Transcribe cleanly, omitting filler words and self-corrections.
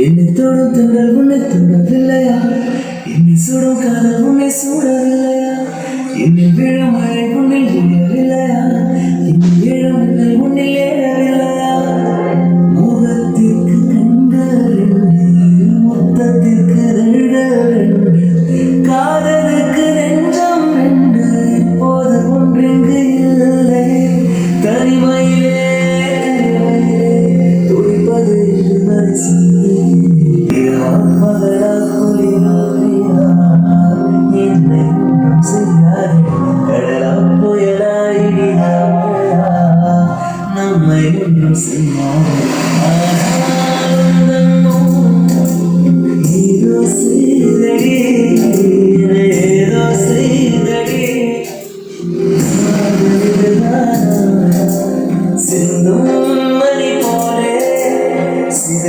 என்னை தொடும் தென்றல் உன்னை தொடவில்லையா? என்னை சுடும் காதல் உன்னை சூடவில்லையா? என்னில் விழும் மழை உன்னில் விழவில்லையா? என்னில் விழும் மின்னல் உன்னில் ஏறவில்லையா? முகத்திற்கு கண்கள் ரெண்டு, மொத்தத்திற்கு இதழ்கள் ரெண்டு, காதலுக்கு நெஞ்சம் ரெண்டு, இப்போது ஒன்றிங்கு இல்லை. தனிமையிலே துடிப்பது இதுவரை சொல்லி மகளா புலியா என்னை ஒன்றும் செய்யாது. கடலா புயலா இடியா மழையா நம்மை ஒன்றும் செய்யாது. ஏதோ செய்தடி ஏதோ செய்தடி சிந்தும் மணி போலே சித